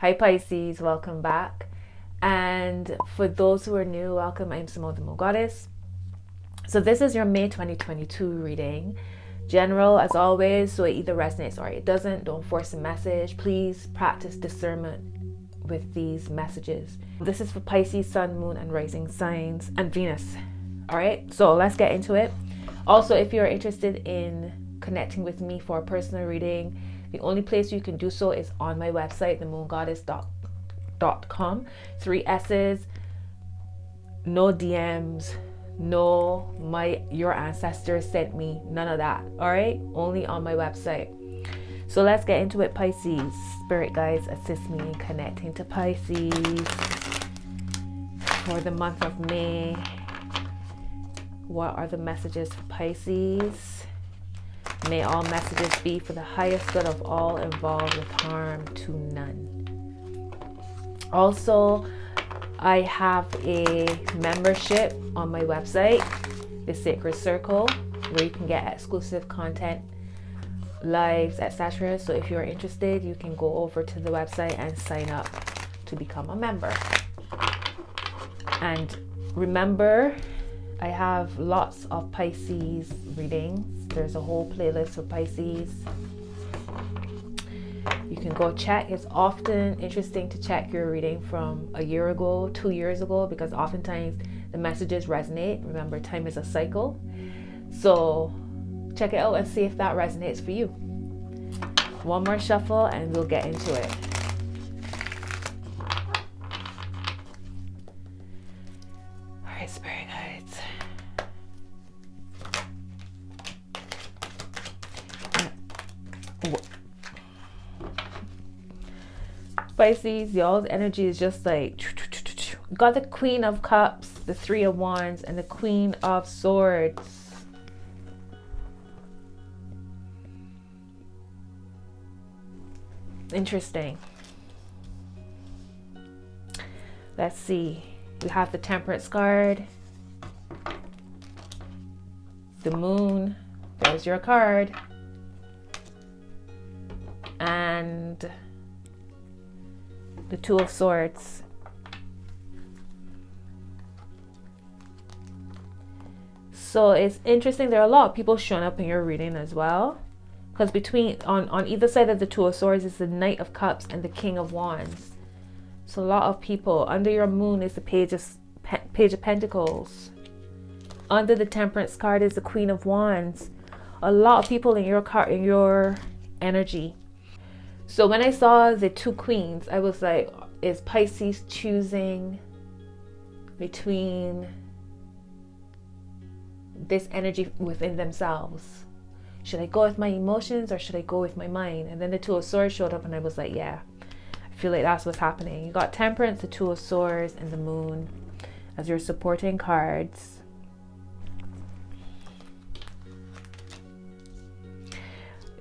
Hi Pisces, welcome back. And for those who are new, welcome. I'm Simone the Moon Goddess. So this is your May 2022 reading. General as always, so it either resonates or it doesn't. Don't force a message. Please practice discernment with these messages. This is for Pisces, Sun, Moon, and Rising signs, and Venus. All right, so let's get into it. Also, if you're interested in connecting with me for a personal reading, the only place you can do so is on my website, themoongoddess.com. 3 S's, no DMs, no your ancestors sent me, none of that. All right, only on my website. So let's get into it, Pisces. Spirit guides, assist me in connecting to Pisces for the month of May. What are the messages for Pisces? May all messages be for the highest good of all involved, with harm to none. Also, I have a membership on my website, The Sacred Circle, where you can get exclusive content, lives, etc. So if you're interested, you can go over to the website and sign up to become a member. And remember, I have lots of Pisces readings. There's a whole playlist for Pisces. You can go check. It's often interesting to check your reading from a year ago, 2 years ago, because oftentimes the messages resonate. Remember, time is a cycle. So check it out and see if that resonates for you. One more shuffle and we'll get into it. All right, Spirit guides. Pisces, y'all's energy is just like, got the Queen of Cups, the Three of Wands, and the Queen of Swords. Interesting. Let's see. We have the Temperance card, the Moon. There's your card. And the Two of Swords. So it's interesting. There are a lot of people showing up in your reading as well, because between on either side of the Two of Swords is the Knight of Cups and the King of Wands. So a lot of people. Under your Moon is the Page of Pentacles. Under the Temperance card is the Queen of Wands. A lot of people in your card, in your energy. So when I saw the two queens, I was like, is Pisces choosing between this energy within themselves? Should I go with my emotions or should I go with my mind? And then the Two of Swords showed up and I was like, yeah, I feel like that's what's happening. You got Temperance, the Two of Swords, and the Moon as your supporting cards.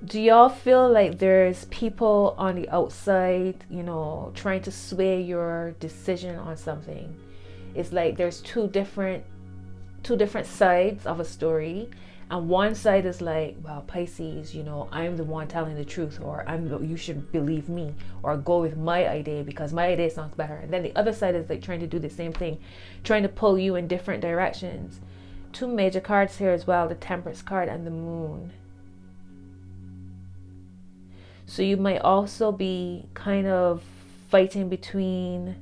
Do y'all feel like there's people on the outside, trying to sway your decision on something? It's like there's two different sides of a story, and one side is like, well, Pisces, I'm the one telling the truth, or you should believe me, or go with my idea because my idea sounds better. And then the other side is like trying to do the same thing, trying to pull you in different directions. Two major cards here as well, the Temperance card and the Moon. So you might also be kind of fighting between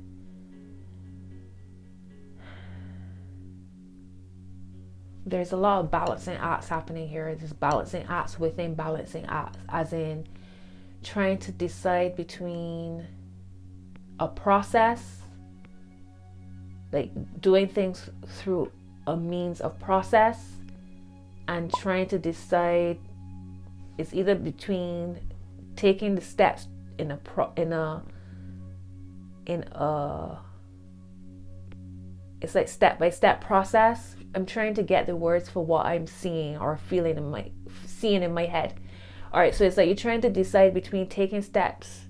there's a lot of balancing acts happening here. There's balancing acts within balancing acts, as in trying to decide between a process, like doing things through a means of process, and trying to decide it's either between taking the steps in a it's like step-by-step process. I'm trying to get the words for what I'm seeing or feeling in my head. All right, so it's like you're trying to decide between taking steps,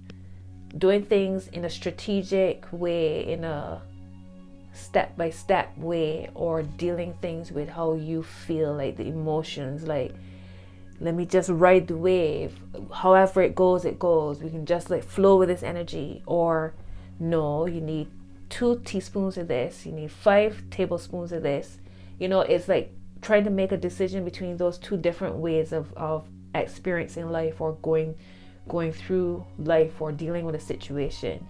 doing things in a strategic way, in a step-by-step way, or dealing things with how you feel, like the emotions, like let me just ride the wave. However it goes, it goes. We can just like flow with this energy. Or no, you need 2 teaspoons of this. You need 5 tablespoons of this. You know, it's like trying to make a decision between those 2 different ways of experiencing life, or going through life, or dealing with a situation.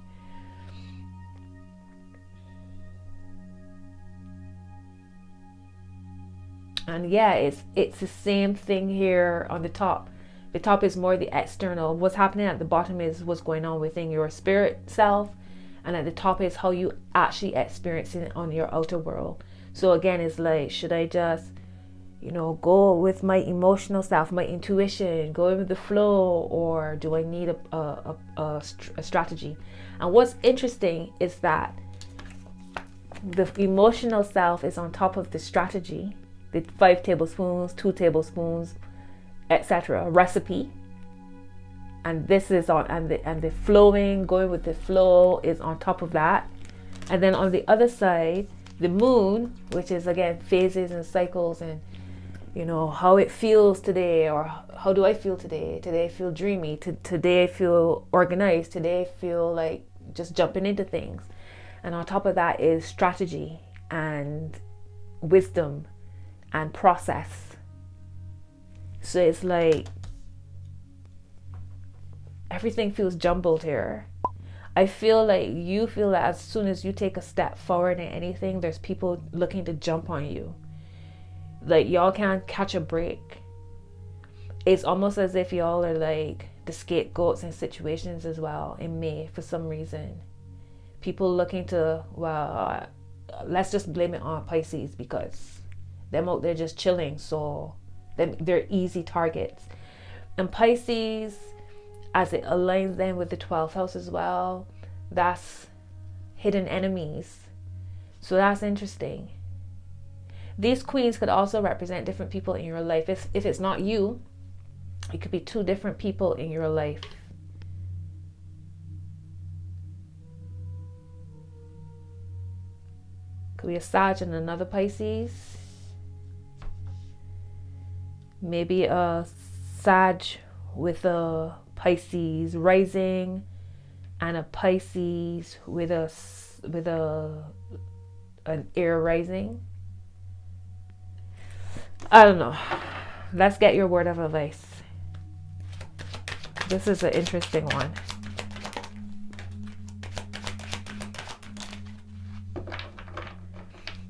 And yeah, it's the same thing here on the top. The top is more the external. What's happening at the bottom is what's going on within your spirit self. And at the top is how you actually experience it on your outer world. So again, it's like, should I just, go with my emotional self, my intuition, go with the flow, or do I need a strategy? And what's interesting is that the emotional self is on top of the strategy, the 5 tablespoons, 2 tablespoons, etc. recipe. And this is on, and the flowing, going with the flow, is on top of that. And then on the other side, the moon, which is again phases and cycles, and how it feels today, or how do I feel today? Today I feel dreamy. Today I feel organized. Today I feel like just jumping into things. And on top of that is strategy and wisdom and process. So it's like everything feels jumbled here. I feel like you feel that as soon as you take a step forward in anything, there's people looking to jump on you. Like y'all can't catch a break. It's almost as if y'all are like the scapegoats in situations as well in May for some reason. People looking to, let's just blame it on Pisces because them out there just chilling, so they're easy targets. And Pisces, as it aligns them with the 12th house as well, that's hidden enemies. So that's interesting. These queens could also represent different people in your life. If it's not you, it could be 2 different people in your life. Could be a Sag and another Pisces. Maybe a Sag with a Pisces rising, and a Pisces with an air rising. I don't know. Let's get your word of advice. This is an interesting one.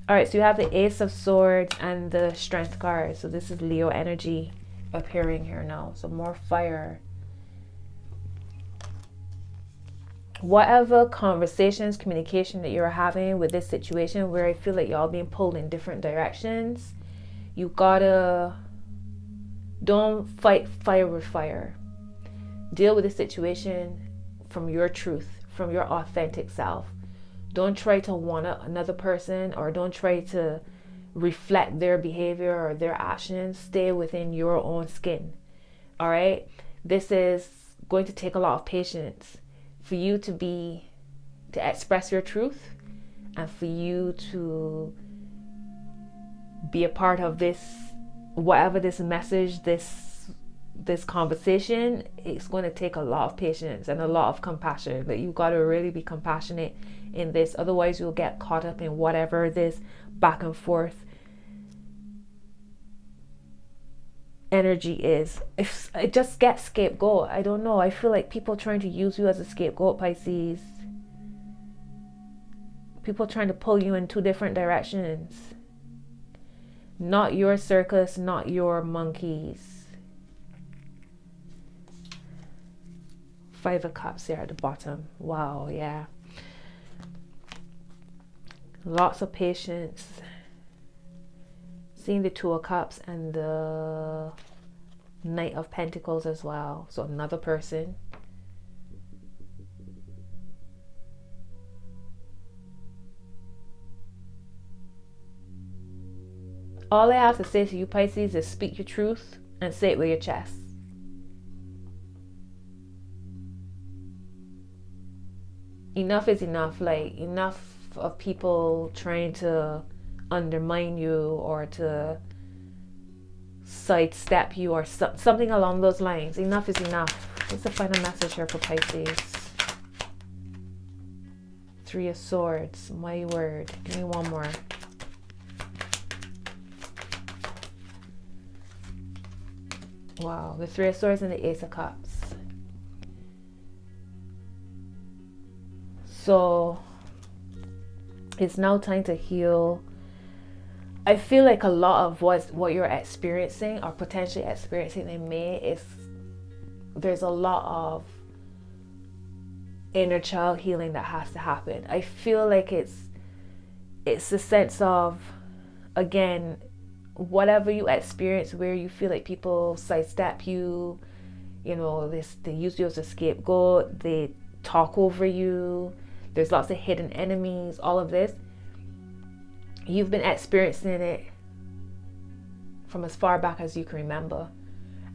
All right, so you have the Ace of Swords and the Strength card. So this is Leo energy appearing here now. So more fire. Whatever conversations, communication that you're having with this situation, where I feel like y'all being pulled in different directions, you gotta, don't fight fire with fire. Deal with the situation from your truth, from your authentic self. Don't try to one-up another person, or don't try to reflect their behavior or their actions. Stay within your own skin. All right? This is going to take a lot of patience for you to express your truth, and for you to be a part of this, whatever this message, this conversation. It's going to take a lot of patience and a lot of compassion. But you've got to really be compassionate in this, otherwise you'll get caught up in whatever this back and forth energy is. If it just gets scapegoat, I don't know. I feel like people trying to use you as a scapegoat, Pisces. People trying to pull you in 2 different directions. Not your circus, not your monkeys. 5 of Cups here at the bottom. Wow, yeah. Lots of patience. Seeing the 2 of Cups and the Knight of Pentacles as well. So another person. All I have to say to you, Pisces, is speak your truth and say it with your chest. Enough is enough. Like, enough of people trying to undermine you or to sidestep you or something along those lines. Enough is enough. What's the final message here for Pisces? Three of Swords. My word. Give me one more. Wow. The Three of Swords and the Ace of Cups. So it's now time to heal. I feel like a lot of what you're experiencing or potentially experiencing in May is there's a lot of inner child healing that has to happen. I feel like it's the sense of, again, whatever you experience where you feel like people sidestep you, they use you as a scapegoat, they talk over you, there's lots of hidden enemies, all of this. You've been experiencing it from as far back as you can remember.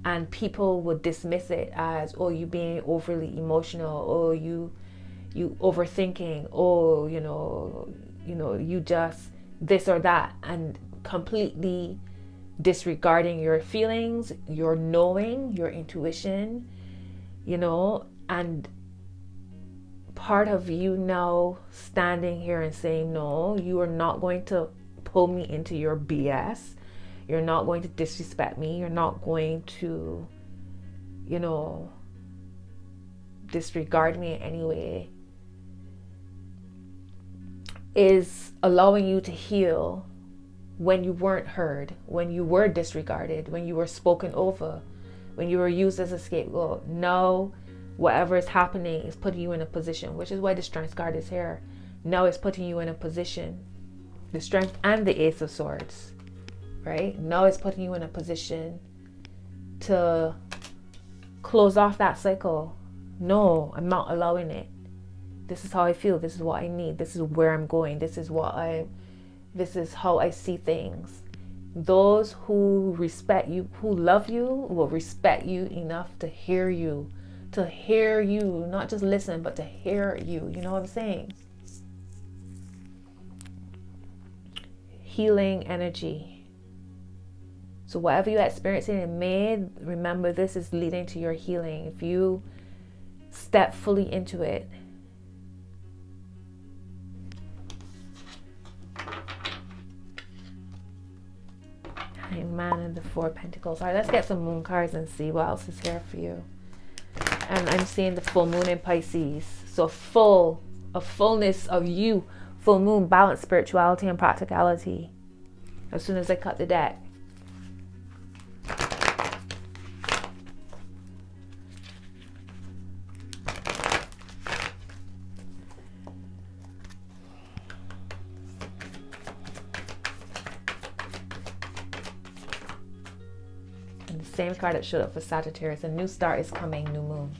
And people would dismiss it as, oh, you being overly emotional, oh, you overthinking, oh, you just this or that, and completely disregarding your feelings, your knowing, your intuition, and part of you now standing here and saying, no, you are not going to pull me into your BS. You're not going to disrespect me. You're not going to, disregard me in any way. Is allowing you to heal when you weren't heard, when you were disregarded, when you were spoken over, when you were used as a scapegoat. Now, whatever is happening is putting you in a position, which is why the Strength card is here. Now it's putting you in a position, the Strength and the Ace of Swords, right? Now it's putting you in a position to close off that cycle. No, I'm not allowing it. This is how I feel. This is what I need. This is where I'm going. This is how I see things. Those who respect you, who love you, will respect you enough to hear you, not just listen, but to hear you. You know what I'm saying? Healing energy. So whatever you're experiencing in May, remember this is leading to your healing. If you step fully into it. Man and the Four of Pentacles. All right, let's get some moon cards and see what else is here for you. And I'm seeing the full moon in Pisces. So a fullness of you. Full moon, balance, spirituality, and practicality. As soon as I cut the deck. Same card that showed up for Sagittarius. A new start is coming, new moon.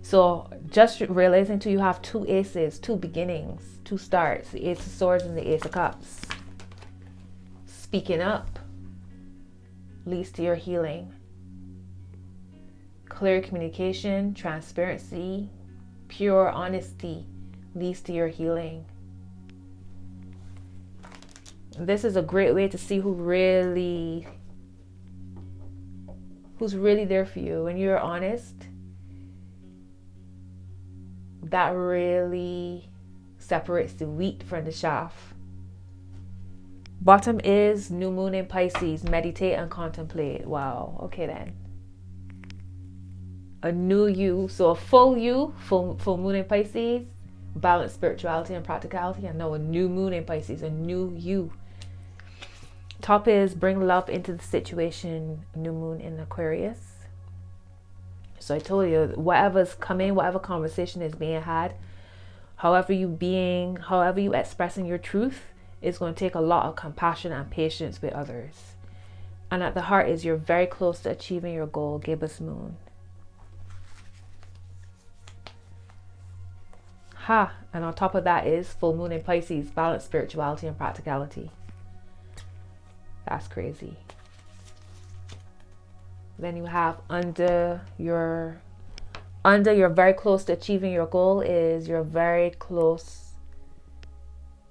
So just realizing too, you have two aces, two beginnings, two starts. The Ace of Swords and the Ace of Cups. Speaking up leads to your healing. Clear communication, transparency, pure honesty leads to your healing. This is a great way to see who's really there for you. When you're honest, that really separates the wheat from the chaff. Bottom is new moon in Pisces. Meditate and contemplate. Wow. Okay then. A new you. So a full you, full moon in Pisces. Balance, spirituality, and practicality. And now a new moon in Pisces. A new you. Top is bring love into the situation, new moon in Aquarius. So I told you, whatever's coming, whatever conversation is being had, however you expressing your truth, is going to take a lot of compassion and patience with others. And at the heart is you're very close to achieving your goal, gibbous moon. And on top of that is full moon in Pisces, balance, spirituality, and practicality. That's crazy. Then you have under you're very close to achieving your goal is you're very close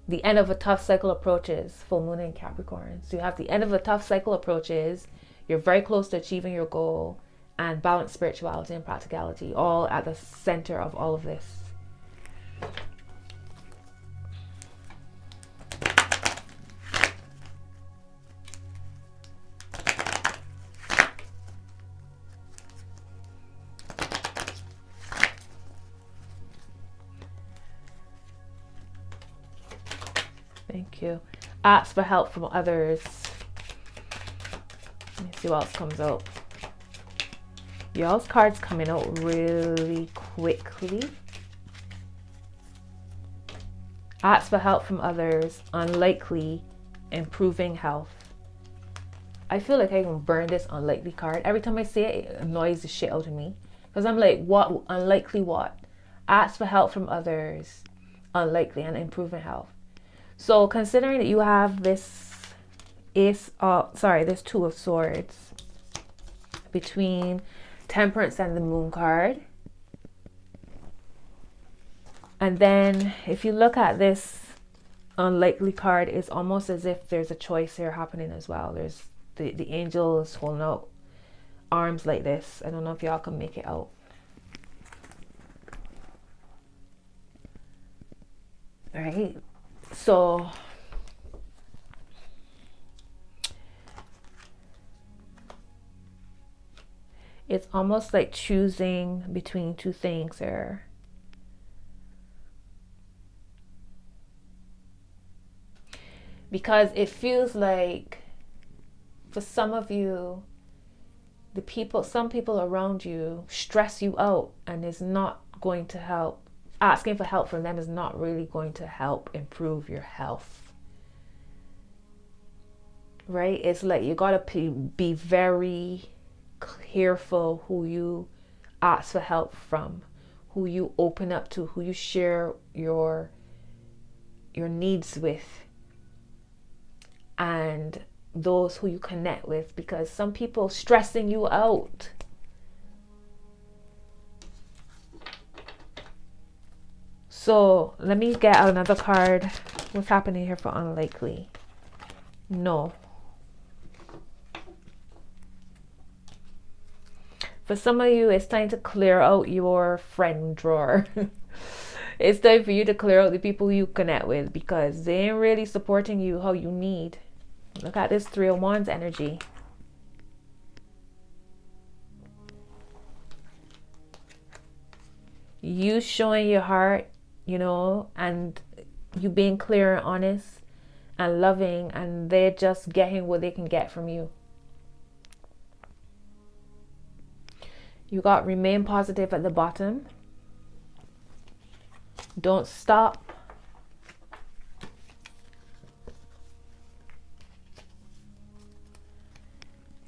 the end of a tough cycle approaches, full moon in Capricorn. So you have the end of a tough cycle approaches, you're very close to achieving your goal, and balanced spirituality and practicality, all at the center of all of this. Thank you. Ask for help from others. Let me see what else comes out. Y'all's cards coming out really quickly. Ask for help from others. Unlikely. Improving health. I feel like I can burn this unlikely card. Every time I see it, it annoys the shit out of me. Because I'm like, what? Unlikely what? Ask for help from others. Unlikely and improving health. So considering that you have this this Two of Swords between Temperance and the Moon card. And then if you look at this unlikely card, it's almost as if there's a choice here happening as well. There's the angel is holding out arms like this. I don't know if y'all can make it out. All right. So it's almost like choosing between two things here. Because it feels like for some of you, some people around you stress you out and is not going to help. Asking for help from them is not really going to help improve your health. Right? It's like you gotta be very careful who you ask for help from, who you open up to, who you share your needs with, and those who you connect with, because some people stressing you out. So let me get out another card. What's happening here for unlikely? No. For some of you, it's time to clear out your friend drawer. It's time for you to clear out the people you connect with, because they ain't really supporting you how you need. Look at this 3 of Wands energy. You showing your heart, and you being clear and honest and loving, and they're just getting what they can get from you. You got remain positive at the bottom. Don't stop.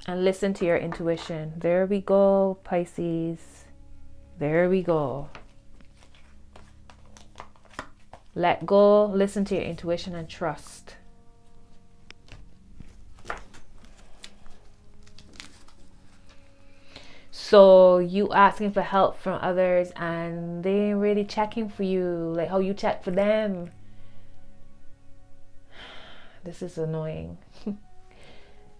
And listen to your intuition. There we go, Pisces. There we go. Let go, listen to your intuition, and trust. So you asking for help from others and they ain't really checking for you like how you check for them. This is annoying.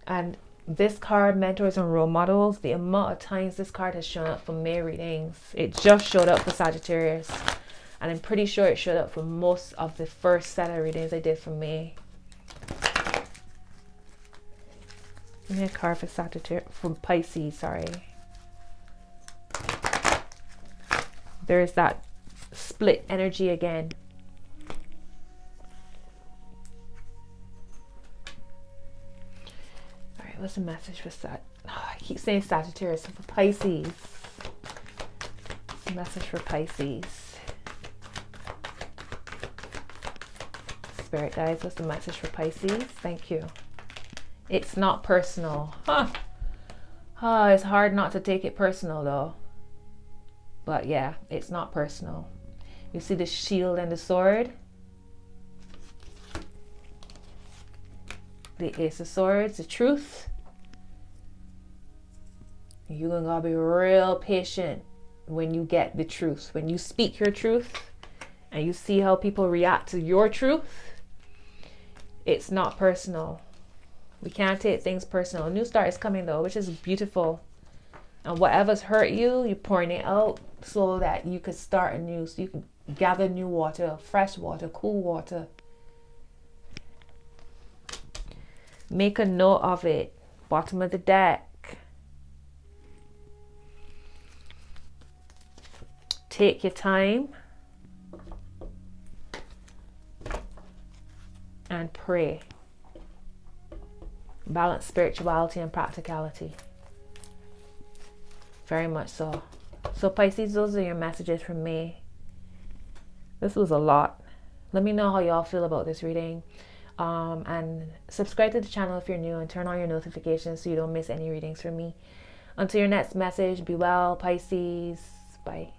And this card, mentors and role models, the amount of times this card has shown up for May readings, it just showed up for Sagittarius. And I'm pretty sure it showed up for most of the first set of readings I did for May. Give me a card for Sagittarius, for Pisces, sorry. There's that split energy again. All right, what's the message for I keep saying Sagittarius, so for Pisces. Message for Pisces. Spirit guides, what's the message for Pisces? Thank you. It's not personal. It's hard not to take it personal though. But yeah, it's not personal. You see the shield and the sword? The Ace of Swords, the truth. You're gonna be real patient when you get the truth. When you speak your truth and you see how people react to your truth, It's not personal. We can't take things personal. A new start is coming though, which is beautiful. And whatever's hurt you, you're pouring it out so that you could start anew. So you can gather new water, fresh water, cool water. Make a note of it. Bottom of the deck. Take your time and pray. Balance spirituality and practicality. Very much so. So Pisces, those are your messages from me. This was a lot. Let me know how y'all feel about this reading. And subscribe to the channel if you're new, and turn on your notifications so you don't miss any readings from me. Until your next message, be well, Pisces. Bye.